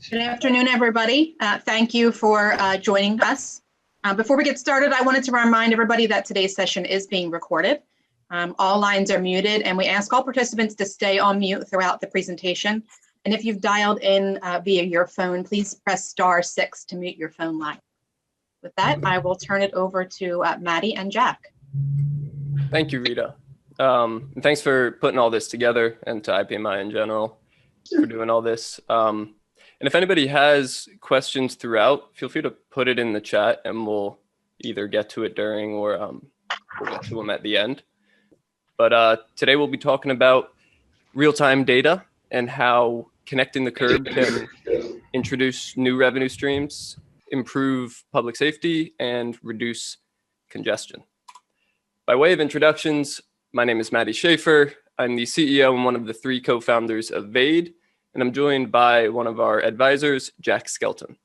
Good afternoon, everybody. Thank you for joining us. Before we get started, I wanted to remind everybody that today's session is being recorded. All lines are muted, and we ask all participants to stay on mute throughout the presentation. And if you've dialed in via your phone, please press *6 to mute your phone line. With that, I will turn it over to Matty and Jack. Thank you, Rita. And thanks for putting all this together, and to IPMI in general for doing all this. And if anybody has questions throughout, feel free to put it in the chat and we'll either get to it during or we'll get to them at the end. But today we'll be talking about real-time data and how connecting the curb can introduce new revenue streams, improve public safety, and reduce congestion. By way of introductions, my name is Matty Schaefer. I'm the CEO and one of the 3 co-founders of VADE. And I'm joined by one of our advisors, Jack Skelton.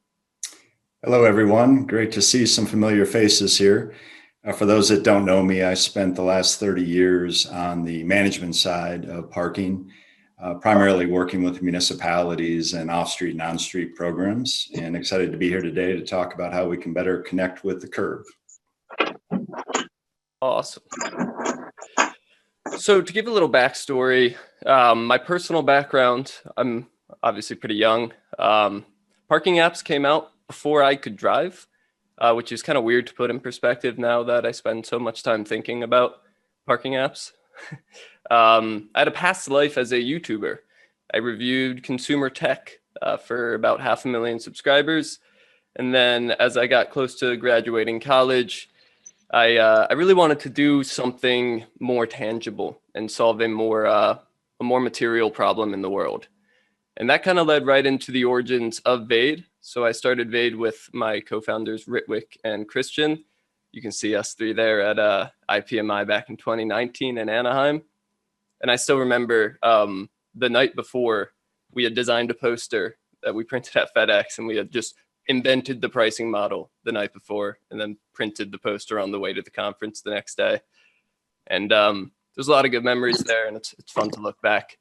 Hello, everyone. Great to see some familiar faces here. For those that don't know me, I spent the last 30 years on the management side of parking, primarily working with municipalities and off-street and on-street programs, and excited to be here today to talk about how we can better connect with the curb. Awesome. So to give a little backstory, my personal background, I'm obviously pretty young. Parking apps came out before I could drive, which is kind of weird to put in perspective now that I spend so much time thinking about parking apps. I had a past life as a YouTuber. I reviewed consumer tech for about 500,000 subscribers. And then as I got close to graduating college, I really wanted to do something more tangible and solve a more material problem in the world. And that kind of led right into the origins of VADE. So I started VADE with my co-founders, Ritwick and Christian. You can see us 3 there at IPMI back in 2019 in Anaheim. And I still remember the night before, we had designed a poster that we printed at FedEx, and we had just invented the pricing model the night before and then printed the poster on the way to the conference the next day. And there's a lot of good memories there, and it's fun to look back.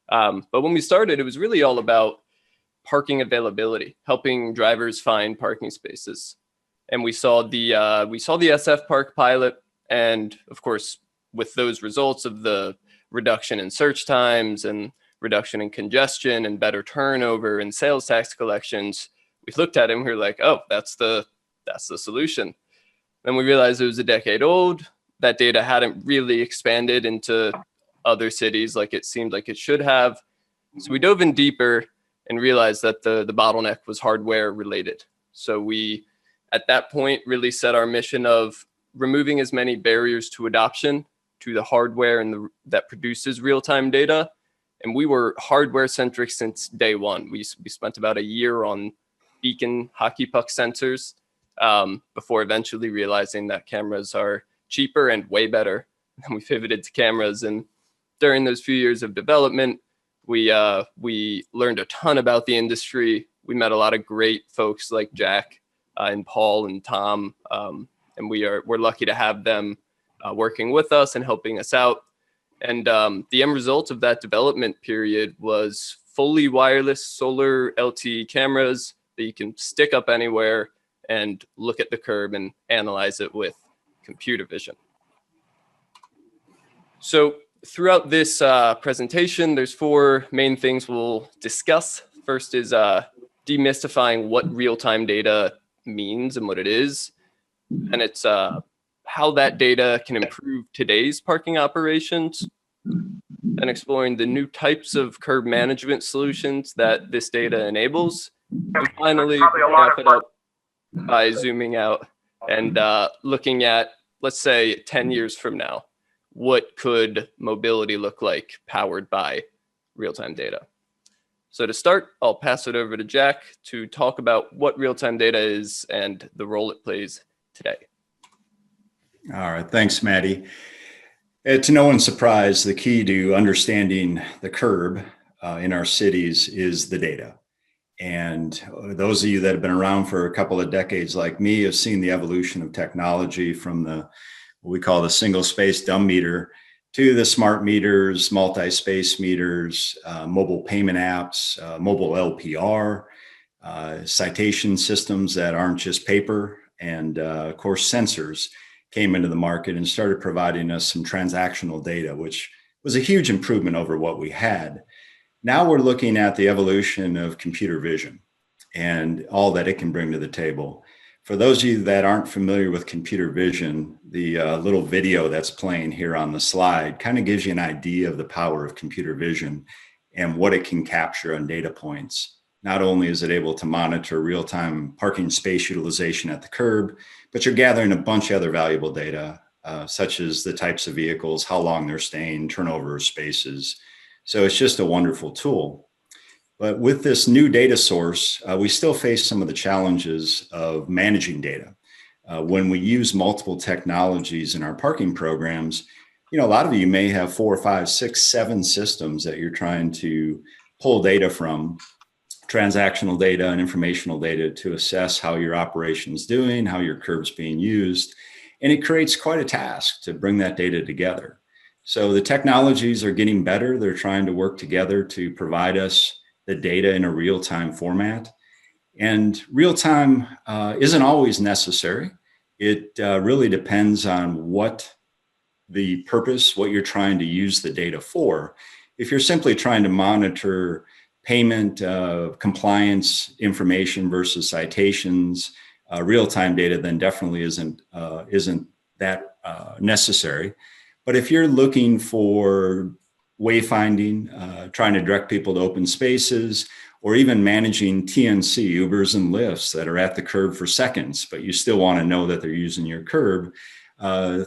But when we started, it was really all about parking availability, helping drivers find parking spaces. And we saw the SF Park pilot, and of course, with those results of the reduction in search times and reduction in congestion and better turnover and sales tax collections, we looked at it and we were like, oh, that's the solution. Then we realized it was a decade old. That data hadn't really expanded into other cities like it seemed like it should have. So we dove in deeper and realized that the bottleneck was hardware related. So we, at that point, really set our mission of removing as many barriers to adoption to the hardware that produces real-time data. And we were hardware centric since day one. We spent about a year on beacon hockey puck sensors before eventually realizing that cameras are cheaper and way better. And we pivoted to cameras, and during those few years of development, we learned a ton about the industry. We met a lot of great folks like Jack and Paul and Tom, and we're lucky to have them working with us and helping us out. And the end result of that development period was fully wireless solar LTE cameras that you can stick up anywhere and look at the curb and analyze it with computer vision. So throughout this presentation, there's 4 main things we'll discuss. First is demystifying what real-time data means and what it is. And it's how that data can improve today's parking operations, and exploring the new types of curb management solutions that this data enables. And finally, wrap it up by zooming out and looking at, let's say, 10 years from now, what could mobility look like powered by real-time data? So to start, I'll pass it over to Jack to talk about what real-time data is and the role it plays today. All right, thanks, Matty. To no one's surprise, the key to understanding the curb in our cities is the data. And those of you that have been around for a couple of decades like me have seen the evolution of technology from what we call the single space dumb meter to the smart meters, multi-space meters, mobile payment apps, mobile LPR, citation systems that aren't just paper, and of course, sensors came into the market and started providing us some transactional data, which was a huge improvement over what we had. Now we're looking at the evolution of computer vision and all that it can bring to the table. For those of you that aren't familiar with computer vision, the little video that's playing here on the slide kind of gives you an idea of the power of computer vision and what it can capture on data points. Not only is it able to monitor real-time parking space utilization at the curb, but you're gathering a bunch of other valuable data, such as the types of vehicles, how long they're staying, turnover of spaces. So it's just a wonderful tool. But with this new data source, we still face some of the challenges of managing data. When we use multiple technologies in our parking programs, a lot of you may have 4, 5, 6, 7 systems that you're trying to pull data from, transactional data and informational data, to assess how your operation's doing, how your curb's being used. And it creates quite a task to bring that data together. So the technologies are getting better. They're trying to work together to provide us the data in a real-time format. And real-time isn't always necessary. It really depends on what the purpose, what you're trying to use the data for. If you're simply trying to monitor payment, compliance information versus citations, real-time data, then definitely isn't that necessary. But if you're looking for wayfinding, trying to direct people to open spaces, or even managing TNC, Ubers and Lyfts that are at the curb for seconds, but you still want to know that they're using your curb,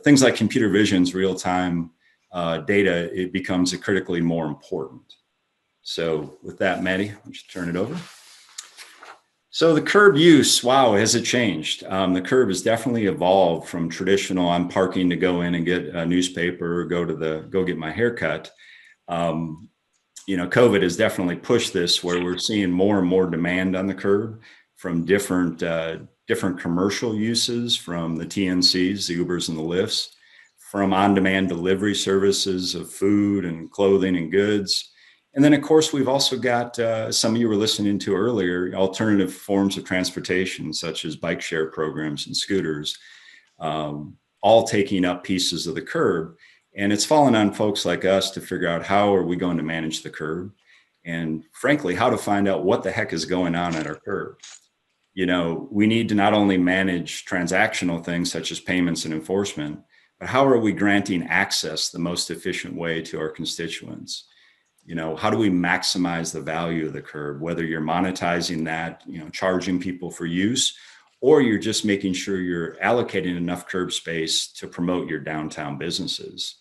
things like computer vision's real-time data, it becomes critically more important. So with that, Matty, why don't you turn it over? So the curb use, wow, has it changed? The curb has definitely evolved from traditional, I'm parking to go in and get a newspaper or go get my haircut. COVID has definitely pushed this, where we're seeing more and more demand on the curb from different commercial uses, from the TNCs, the Ubers and the Lyfts, from on-demand delivery services of food and clothing and goods. And then, of course, we've also got, some of you were listening to earlier, alternative forms of transportation, such as bike share programs and scooters, all taking up pieces of the curb. And it's fallen on folks like us to figure out how are we going to manage the curb, and frankly, how to find out what the heck is going on at our curb. We need to not only manage transactional things such as payments and enforcement, but how are we granting access the most efficient way to our constituents? How do we maximize the value of the curb, whether you're monetizing that, charging people for use, or you're just making sure you're allocating enough curb space to promote your downtown businesses.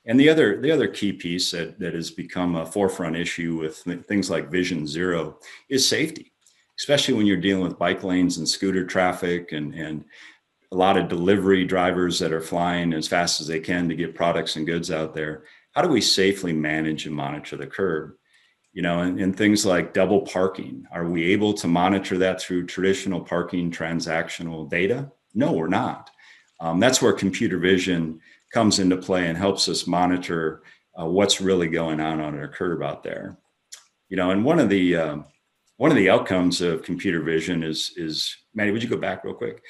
And the other key piece that has become a forefront issue with things like Vision Zero is safety, especially when you're dealing with bike lanes and scooter traffic and a lot of delivery drivers that are flying as fast as they can to get products and goods out there. How do we safely manage and monitor the curb? And things like double parking, are we able to monitor that through traditional parking transactional data? No, we're not. That's where computer vision comes into play and helps us monitor what's really going on our curb out there. And one of the outcomes of computer vision is Matty, would you go back real quick?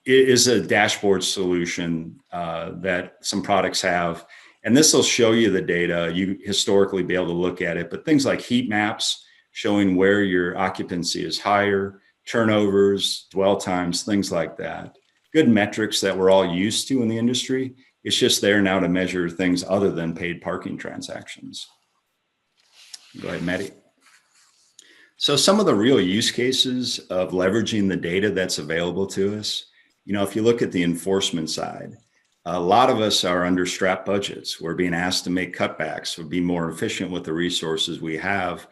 Is a dashboard solution that some products have. And this will show you the data. You historically be able to look at it, but things like heat maps showing where your occupancy is higher, turnovers, dwell times, things like that. Good metrics that we're all used to in the industry. It's just there now to measure things other than paid parking transactions. Go ahead, Matty. So some of the real use cases of leveraging the data that's available to us, if you look at the enforcement side, a lot of us are under strapped budgets. We're being asked to make cutbacks or be more efficient with the resources we have,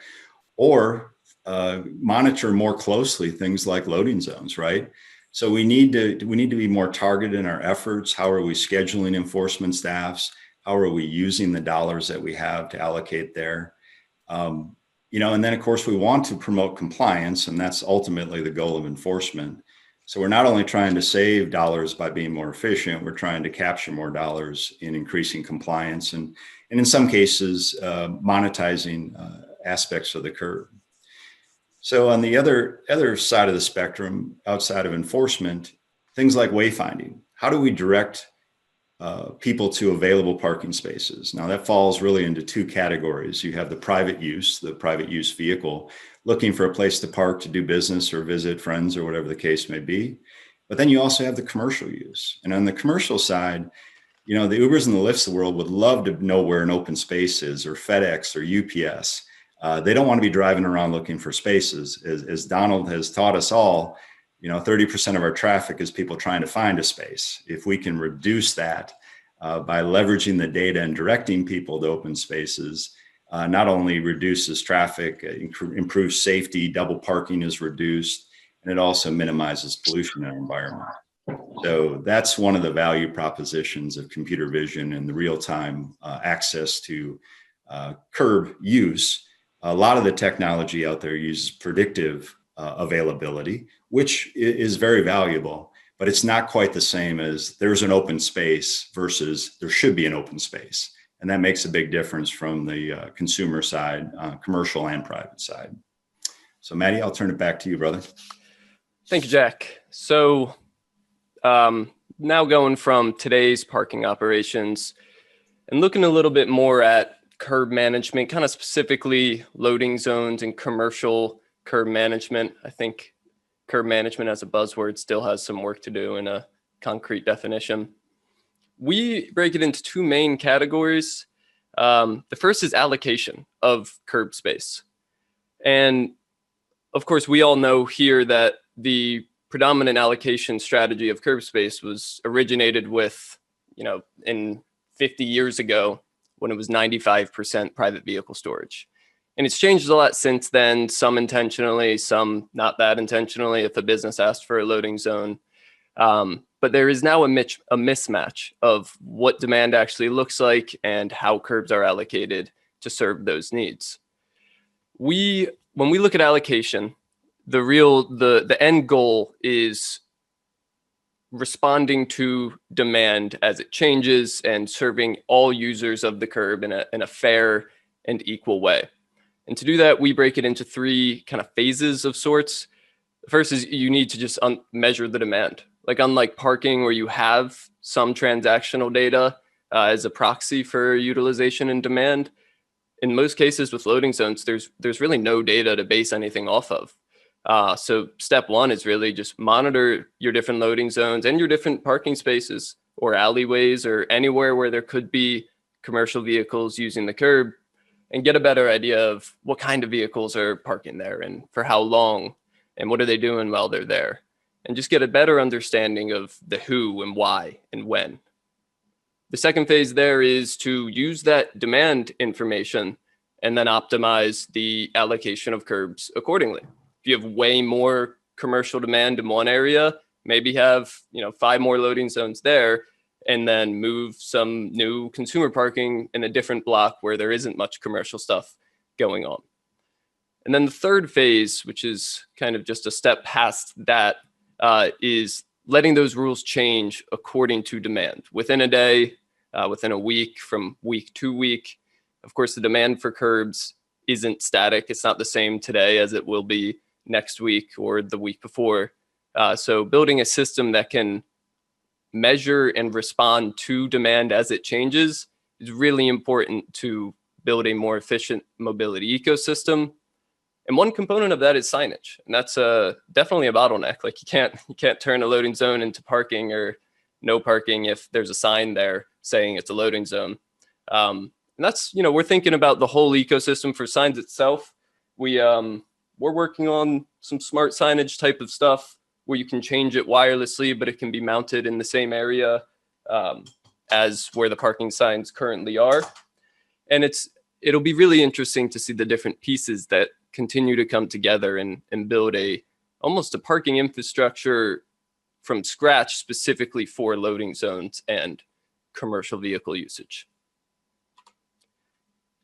or monitor more closely things like loading zones, right? So we need to be more targeted in our efforts. How are we scheduling enforcement staffs? How are we using the dollars that we have to allocate there? And then of course we want to promote compliance, and that's ultimately the goal of enforcement. So we're not only trying to save dollars by being more efficient, we're trying to capture more dollars in increasing compliance and in some cases, monetizing aspects of the curb. So on the other side of the spectrum, outside of enforcement, things like wayfinding. How do we direct people to available parking spaces? Now that falls really into two categories. You have the private use vehicle, looking for a place to park to do business or visit friends or whatever the case may be. But then you also have the commercial use. And on the commercial side, you know, the Ubers and the Lyfts of the world would love to know where an open space is, or FedEx or UPS. They don't want to be driving around looking for spaces. As Donald has taught us all, you know, 30% of our traffic is people trying to find a space. If we can reduce that by leveraging the data and directing people to open spaces, not only reduces traffic, improves safety, double parking is reduced, and it also minimizes pollution in our environment. So that's one of the value propositions of computer vision and the real-time access to curb use. A lot of the technology out there uses predictive availability, which is very valuable, but it's not quite the same as there's an open space versus there should be an open space. And that makes a big difference from the consumer side, commercial and private side. So Matty, I'll turn it back to you, brother. Thank you, Jack. So now going from today's parking operations and looking a little bit more at curb management, kind of specifically loading zones and commercial curb management. I think curb management as a buzzword still has some work to do in a concrete definition. We break it into two main categories. The first is allocation of curb space. And of course, we all know here that the predominant allocation strategy of curb space was originated with, you know, in 50 years ago when it was 95% private vehicle storage. And it's changed a lot since then, some intentionally, some not that intentionally, if a business asked for a loading zone. But there is now a mismatch of what demand actually looks like and how curbs are allocated to serve those needs. When we look at allocation, the end goal is responding to demand as it changes and serving all users of the curb in a fair and equal way. And to do that, we break it into three kind of phases of sorts. First is you need to just measure the demand. Like unlike parking where you have some transactional data as a proxy for utilization and demand, in most cases with loading zones, there's really no data to base anything off of. So step one is really just monitor your different loading zones and your different parking spaces or alleyways or anywhere where there could be commercial vehicles using the curb, and get a better idea of what kind of vehicles are parking there and for how long and what are they doing while they're there. And just get a better understanding of the who and why and when. The second phase there is to use that demand information and then optimize the allocation of curbs accordingly. If you have way more commercial demand in one area, maybe have 5 more loading zones there, and then move some new consumer parking in a different block where there isn't much commercial stuff going on. And then the third phase, which is kind of just a step past that, is letting those rules change according to demand within a day, within a week, from week to week. Of course, the demand for curbs isn't static. It's not the same today as it will be next week or the week before. So building a system that can measure and respond to demand as it changes is really important to build a more efficient mobility ecosystem. And one component of that is signage, and that's definitely a bottleneck. Like you can't turn a loading zone into parking or no parking if there's a sign there saying it's a loading zone. And that's, we're thinking about the whole ecosystem for signs itself. We're working on some smart signage type of stuff where you can change it wirelessly, but it can be mounted in the same area as where the parking signs currently are. And it'll be really interesting to see the different pieces that continue to come together and build almost a parking infrastructure from scratch specifically for loading zones and commercial vehicle usage.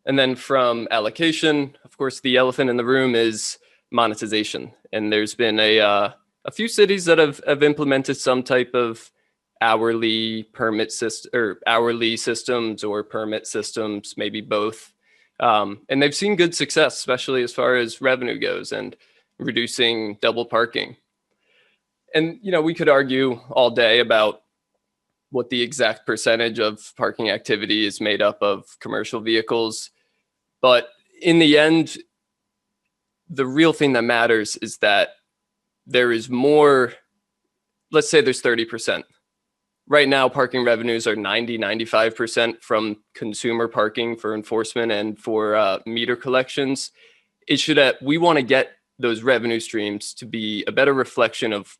And then from allocation, of course, the elephant in the room is monetization. And there's been a few cities that have implemented some type of hourly permit system or hourly systems or permit systems, maybe both. And they've seen good success, especially as far as revenue goes. And reducing double parking. And, we could argue all day about what the exact percentage of parking activity is made up of commercial vehicles. But in the end, the real thing that matters is that there is more, let's say there's 30%. Right now, parking revenues are 95% from consumer parking for enforcement and for meter collections. We want to get those revenue streams to be a better reflection of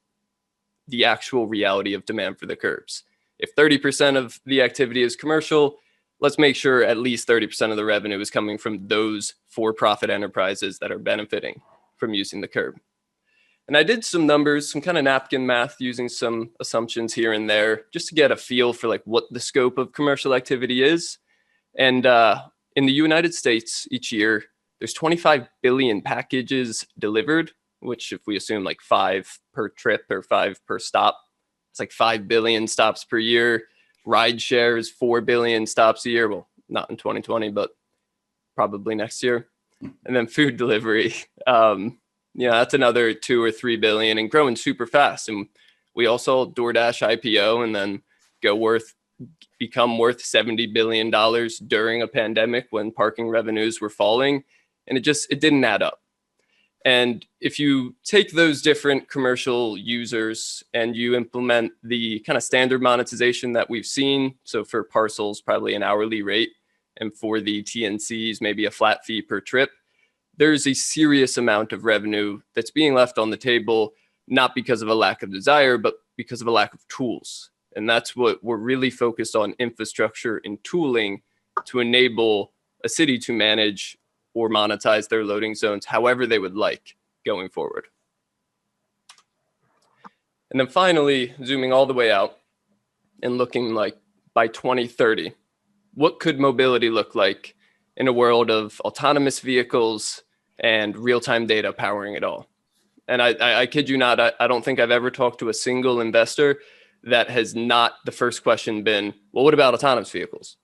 the actual reality of demand for the curbs. If 30% of the activity is commercial, let's make sure at least 30% of the revenue is coming from those for-profit enterprises that are benefiting from using the curb. And I did some numbers, some kind of napkin math using some assumptions here and there, just to get a feel for what the scope of commercial activity is. And in the United States each year, there's 25 billion packages delivered, which if we assume 5 per trip or 5 per stop, it's 5 billion stops per year. Ride share is 4 billion stops a year. Well, not in 2020, but probably next year. And then food delivery, that's another 2 or 3 billion and growing super fast. And we all saw DoorDash IPO and then become worth $70 billion during a pandemic when parking revenues were falling. And it didn't add up. And if you take those different commercial users and you implement the kind of standard monetization that we've seen, so for parcels, probably an hourly rate, and for the TNCs, maybe a flat fee per trip, there's a serious amount of revenue that's being left on the table, not because of a lack of desire, but because of a lack of tools. And that's what we're really focused on, infrastructure and tooling to enable a city to manage or monetize their loading zones however they would like going forward. And then finally, zooming all the way out and looking by 2030, what could mobility look like in a world of autonomous vehicles and real-time data powering it all? And I kid you not, I don't think I've ever talked to a single investor that has not the first question been, well, what about autonomous vehicles?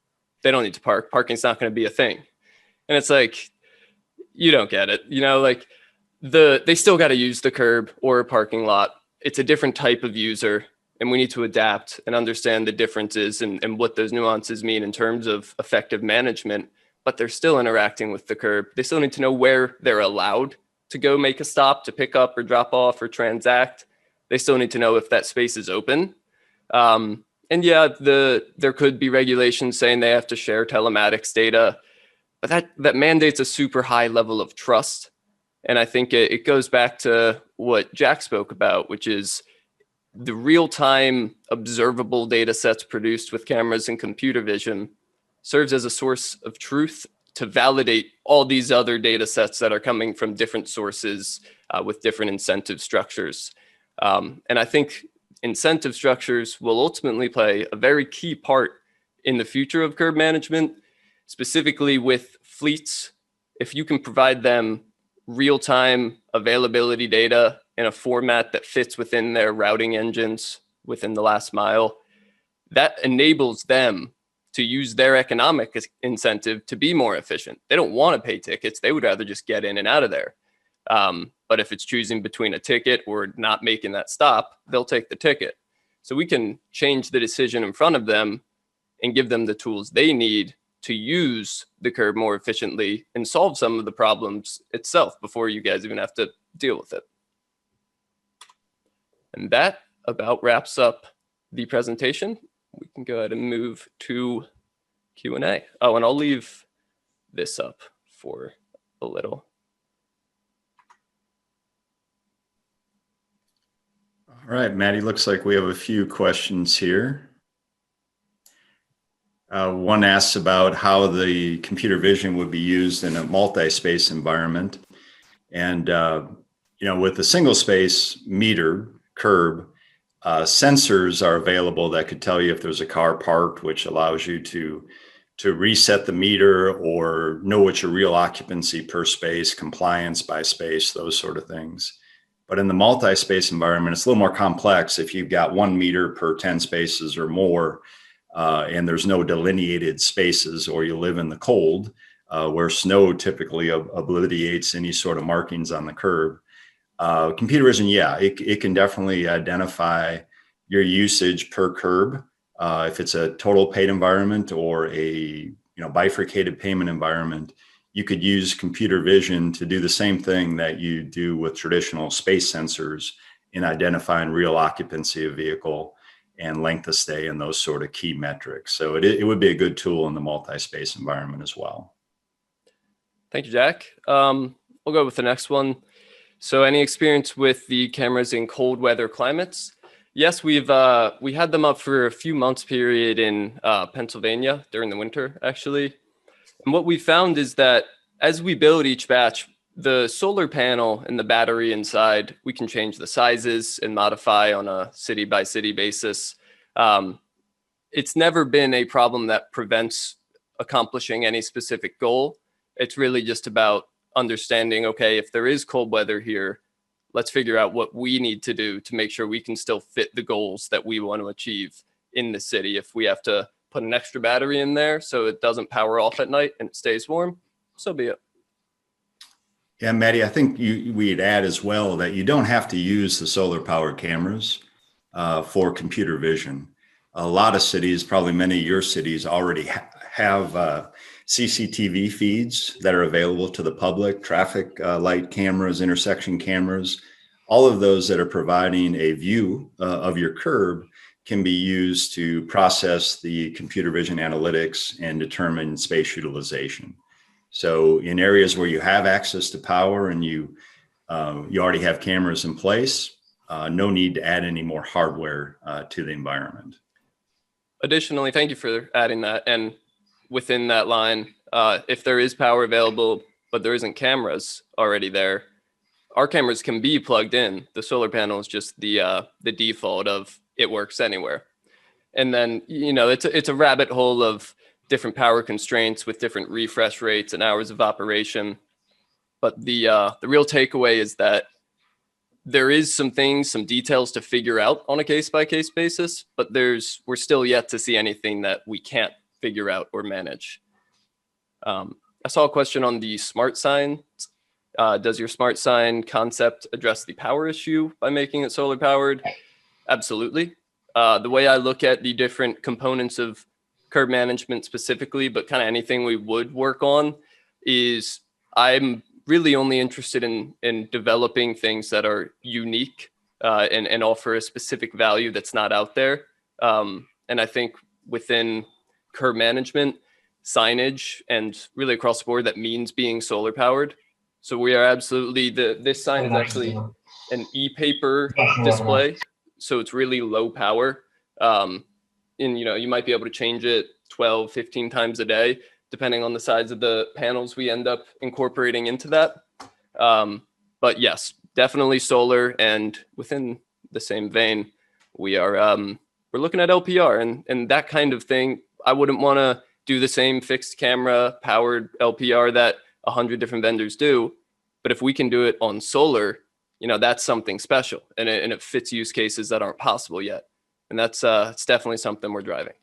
They don't need to park. Parking's not going to be a thing. And it's you don't get it. They still got to use the curb or a parking lot. It's a different type of user, and we need to adapt and understand the differences and what those nuances mean in terms of effective management. But they're still interacting with the curb. They still need to know where they're allowed to go make a stop to pick up or drop off or transact. They still need to know if that space is open. And yeah, there could be regulations saying they have to share telematics data, but that mandates a super high level of trust. And I think it goes back to what Jack spoke about, which is the real-time observable data sets produced with cameras and computer vision serves as a source of truth to validate all these other data sets that are coming from different sources with different incentive structures. And I think incentive structures will ultimately play a very key part in the future of curb management, specifically with fleets. If you can provide them real-time availability data in a format that fits within their routing engines within the last mile, that enables them to use their economic incentive to be more efficient. They don't want to pay tickets. They would rather just get in and out of there. But if it's choosing between a ticket or not making that stop, they'll take the ticket. So we can change the decision in front of them and give them the tools they need to use the curb more efficiently and solve some of the problems itself before you guys even have to deal with it. And that about wraps up the presentation. We can go ahead and move to Q&A. Oh, and I'll leave this up for a little. All right, Matty, looks like we have a few questions here. One asks about how the computer vision would be used in a multi-space environment. And, with a single space meter curb, sensors are available that could tell you if there's a car parked, which allows you to reset the meter or know what your real occupancy per space, compliance by space, those sort of things. But in the multi-space environment, it's a little more complex. If you've got 1 meter per 10 spaces or more, and there's no delineated spaces, or you live in the cold, where snow typically obliterates any sort of markings on the curb, Computer vision, yeah, it can definitely identify your usage per curb. If it's a total paid environment or a bifurcated payment environment, you could use computer vision to do the same thing that you do with traditional space sensors in identifying real occupancy of vehicle and length of stay and those sort of key metrics. So it would be a good tool in the multi-space environment as well. Thank you, Jack. We'll go with the next one. So any experience with the cameras in cold weather climates? Yes, we had them up for a few months period in Pennsylvania during the winter, actually. And what we found is that as we build each batch, the solar panel and the battery inside, we can change the sizes and modify on a city by city basis. It's never been a problem that prevents accomplishing any specific goal. It's really just about understanding, okay, if there is cold weather here, let's figure out what we need to do to make sure we can still fit the goals that we want to achieve in the city. If we have to put an extra battery in there so it doesn't power off at night and it stays warm, so be it. Yeah, Matty, I think we'd add as well that you don't have to use the solar powered cameras for computer vision. A lot of cities, probably many of your cities, already have CCTV feeds that are available to the public, traffic light cameras, intersection cameras. All of those that are providing a view of your curb can be used to process the computer vision analytics and determine space utilization. So in areas where you have access to power and you already have cameras in place, no need to add any more hardware to the environment. Additionally, thank you for adding that. And within that line, if there is power available, but there isn't cameras already there, our cameras can be plugged in. The solar panel is just the default of it works anywhere. And then, it's a rabbit hole of different power constraints with different refresh rates and hours of operation. But the real takeaway is that there is some details to figure out on a case-by-case basis, but we're still yet to see anything that we can't figure out or manage. I saw a question on the smart sign. Does your smart sign concept address the power issue by making it solar powered? Absolutely. The way I look at the different components of curb management specifically, but kind of anything we would work on, is I'm really only interested in developing things that are unique and offer a specific value that's not out there. And I think within curb management, signage, and really across the board, that means being solar powered. So we are absolutely, this sign is actually an e-paper display. So it's really low power. And you might be able to change it 12, 15 times a day, depending on the size of the panels we end up incorporating into that. But yes, definitely solar. And within the same vein, we're looking at LPR and that kind of thing. I wouldn't want to do the same fixed camera powered LPR that 100 different vendors do. But if we can do it on solar, that's something special, and it fits use cases that aren't possible yet. And that's it's definitely something we're driving.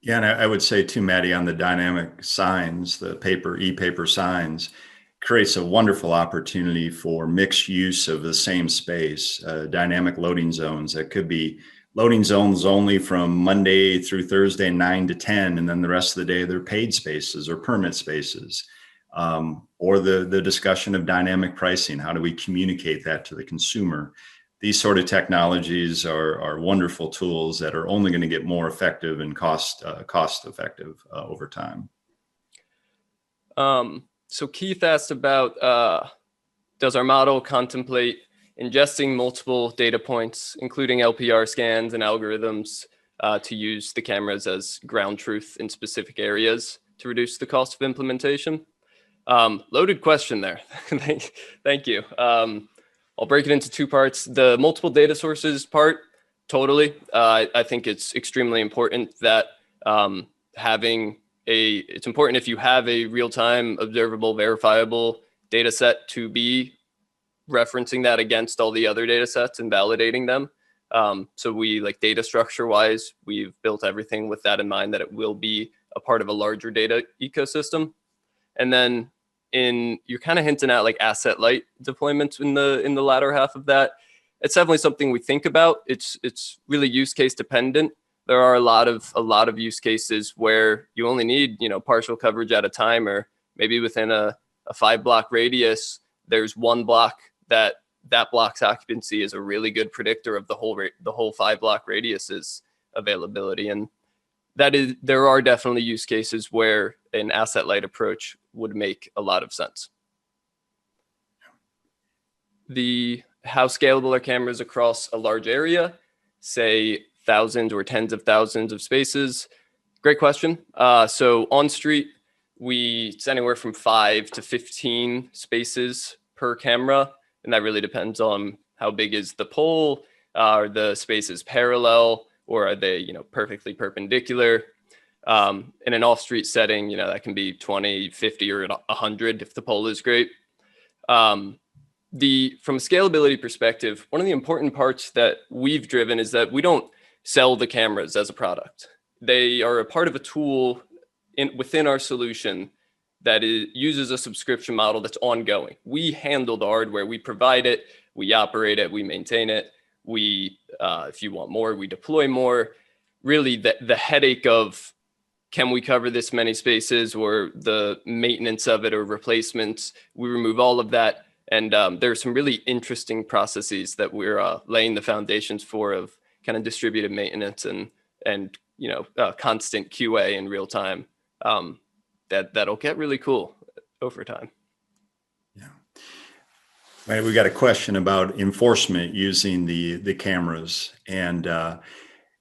Yeah, and I would say too, Matty, on the dynamic signs, the e-paper signs, creates a wonderful opportunity for mixed use of the same space, dynamic loading zones. That could be loading zones only from Monday through Thursday, 9 to 10, and then the rest of the day they're paid spaces or permit spaces. Or the discussion of dynamic pricing. How do we communicate that to the consumer? These sort of technologies are wonderful tools that are only going to get more effective and cost effective over time. So Keith asked about, does our model contemplate ingesting multiple data points, including LPR scans and algorithms, to use the cameras as ground truth in specific areas to reduce the cost of implementation? Loaded question there. Thank you. I'll break it into two parts. The multiple data sources part, totally. I think it's extremely important that it's important if you have a real-time, observable, verifiable data set to be referencing that against all the other data sets and validating them. So we, like, data structure wise, we've built everything with that in mind, that it will be a part of a larger data ecosystem. And then you're kind of hinting at like asset light deployments in the latter half of that. It's definitely something we think about. It's really use case dependent. There are a lot of use cases where you only need, partial coverage at a time, or maybe within a 5-block radius, there's one block that block's occupancy is a really good predictor of the whole 5-block radius's availability. And there are definitely use cases where an asset light approach would make a lot of sense. How scalable are cameras across a large area, say thousands or tens of thousands of spaces? Great question. So on street, it's anywhere from 5 to 15 spaces per camera. And that really depends on how big is the pole, are the spaces parallel, or are they, perfectly perpendicular? In an off-street setting, that can be 20, 50, or 100 if the pole is great. From a scalability perspective, one of the important parts that we've driven is that we don't sell the cameras as a product. They are a part of a tool within our solution that uses a subscription model that's ongoing. We handle the hardware, we provide it, we operate it, we maintain it. If you want more, we deploy more. Really, the headache of can we cover this many spaces, or the maintenance of it or replacements, we remove all of that. And there are some really interesting processes that we're laying the foundations for, of kind of distributed maintenance and constant QA in real time. That'll get really cool over time. Yeah. Right. We got a question about enforcement using the cameras, and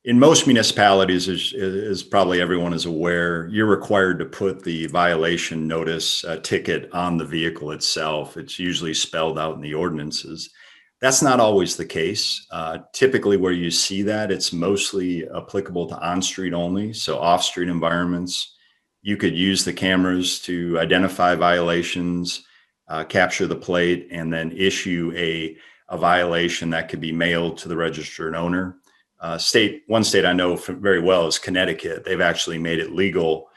in most municipalities, as probably everyone is aware, you're required to put the violation notice ticket on the vehicle itself. It's usually spelled out in the ordinances. That's not always the case. Typically where you see that, it's mostly applicable to on-street only. So off-street environments, you could use the cameras to identify violations, capture the plate, and then issue a violation that could be mailed to the registered owner. One state I know very well is Connecticut. They've actually made it legal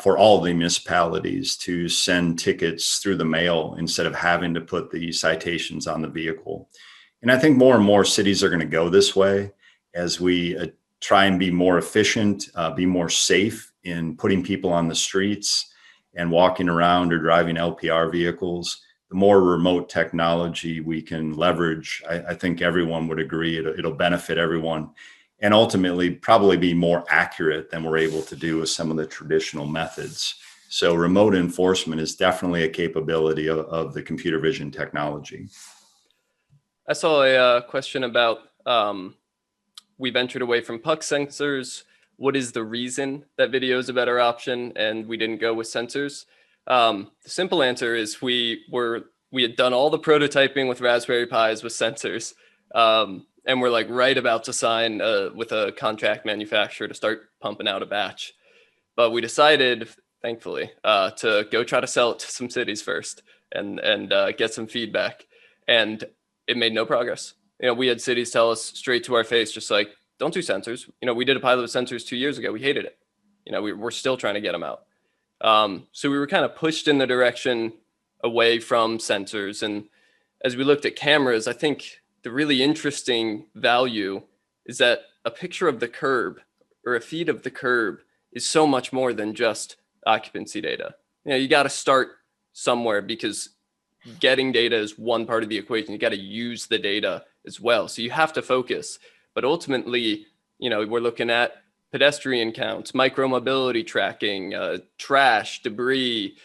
for all the municipalities to send tickets through the mail instead of having to put the citations on the vehicle. And I think more and more cities are going to go this way as we try and be more efficient, be more safe in putting people on the streets and walking around or driving LPR vehicles. The more remote technology we can leverage, I think everyone would agree it'll benefit everyone, and ultimately probably be more accurate than we're able to do with some of the traditional methods. So remote enforcement is definitely a capability of the computer vision technology. I saw a question about we ventured away from puck sensors. What is the reason that video is a better option and we didn't go with sensors? The simple answer is we had done all the prototyping with Raspberry Pis with sensors, and we're like right about to sign with a contract manufacturer to start pumping out a batch. But we decided, thankfully, to go try to sell it to some cities first and get some feedback. And it made no progress. We had cities tell us straight to our face, just like, don't do sensors. We did a pilot with sensors 2 years ago. We hated it. We're still trying to get them out. So we were kind of pushed in the direction away from sensors. And as we looked at cameras, I think the really interesting value is that a picture of the curb or a feed of the curb is so much more than just occupancy data. You got to start somewhere, because getting data is one part of the equation. You got to use the data as well. So you have to focus. But ultimately, we're looking at pedestrian counts, micromobility tracking, trash, debris,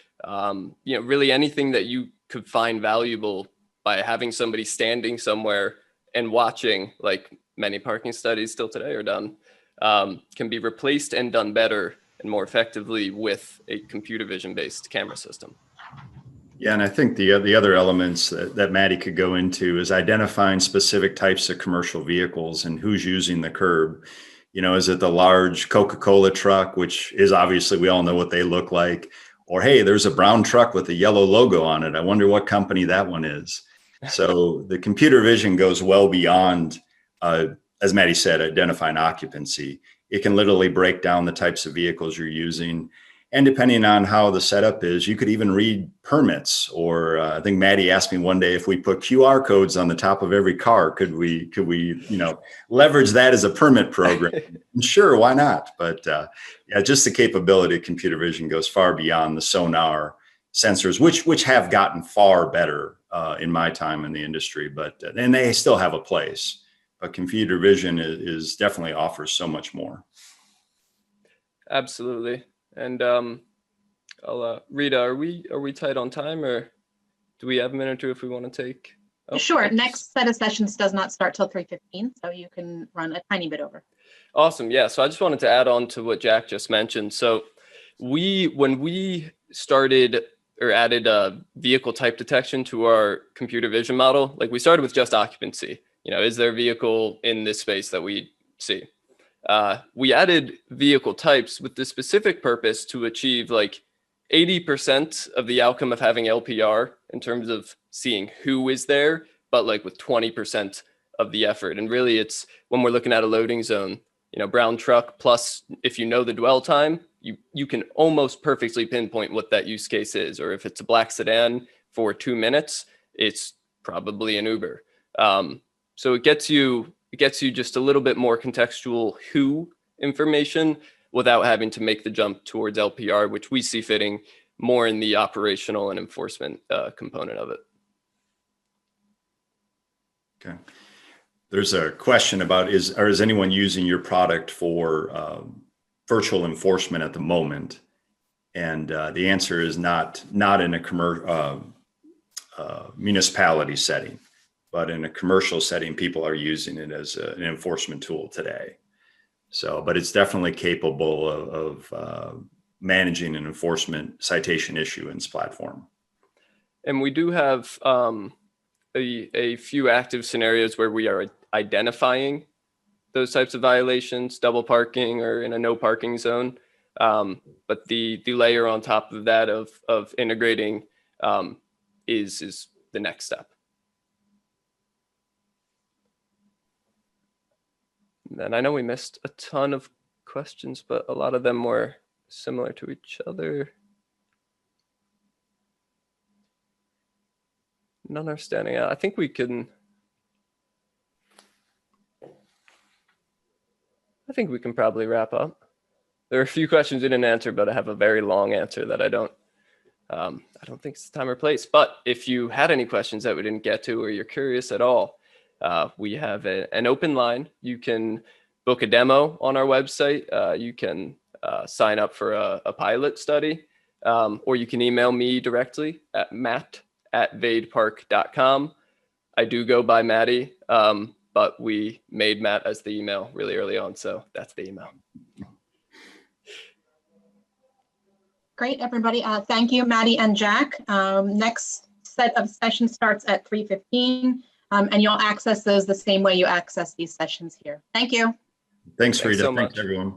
really anything that you could find valuable by having somebody standing somewhere and watching, like many parking studies still today are done, can be replaced and done better and more effectively with a computer vision based camera system. Yeah, and I think the other elements that Matty could go into is identifying specific types of commercial vehicles and who's using the curb. Is it the large Coca-Cola truck, which is obviously, we all know what they look like, or, hey, there's a brown truck with a yellow logo on it. I wonder what company that one is. So the computer vision goes well beyond, as Matty said, identifying occupancy. It can literally break down the types of vehicles you're using. And depending on how the setup is, you could even read permits. Or I think Matty asked me one day if we put QR codes on the top of every car, could we leverage that as a permit program? Sure, why not? But yeah, just the capability of computer vision goes far beyond the sonar sensors, which have gotten far better in my time in the industry. But and they still have a place. But computer vision is definitely offers so much more. Absolutely. And Rita, are we tight on time, or do we have a minute or two if we want to take? Oh, sure. Next set of sessions does not start till 3:15, so you can run a tiny bit over. Awesome. Yeah. So I just wanted to add on to what Jack just mentioned. So when we started or added vehicle type detection to our computer vision model, like we started with just occupancy. Is there a vehicle in this space that we see? We added vehicle types with the specific purpose to achieve like 80% of the outcome of having LPR in terms of seeing who is there, but like with 20% of the effort. And really it's when we're looking at a loading zone, brown truck plus, if you know the dwell time, you can almost perfectly pinpoint what that use case is. Or if it's a black sedan for 2 minutes, it's probably an Uber. So it gets you just a little bit more contextual who information without having to make the jump towards LPR, which we see fitting more in the operational and enforcement component of it. Okay. There's a question about is anyone using your product for virtual enforcement at the moment? And the answer is not in a municipality setting. But in a commercial setting, people are using it as an enforcement tool today. So, but it's definitely capable of managing an enforcement citation issuance platform. And we do have a few active scenarios where we are identifying those types of violations, double parking or in a no parking zone. But the layer on top of that of integrating is the next step. And I know we missed a ton of questions, but a lot of them were similar to each other. None are standing out. I think we can probably wrap up. There are a few questions we didn't answer, but I have a very long answer that I don't think it's the time or place. But if you had any questions that we didn't get to, or you're curious at all, we have an open line. You can book a demo on our website. You can sign up for a pilot study, or you can email me directly at matt@vadepark.com. I do go by Matty, but we made Matt as the email really early on, so that's the email. Great, everybody. Thank you, Matty and Jack. Next set of sessions starts at 3:15, and you'll access those the same way you access these sessions here. Thank you. Thanks, Rita. So much. Thanks, everyone.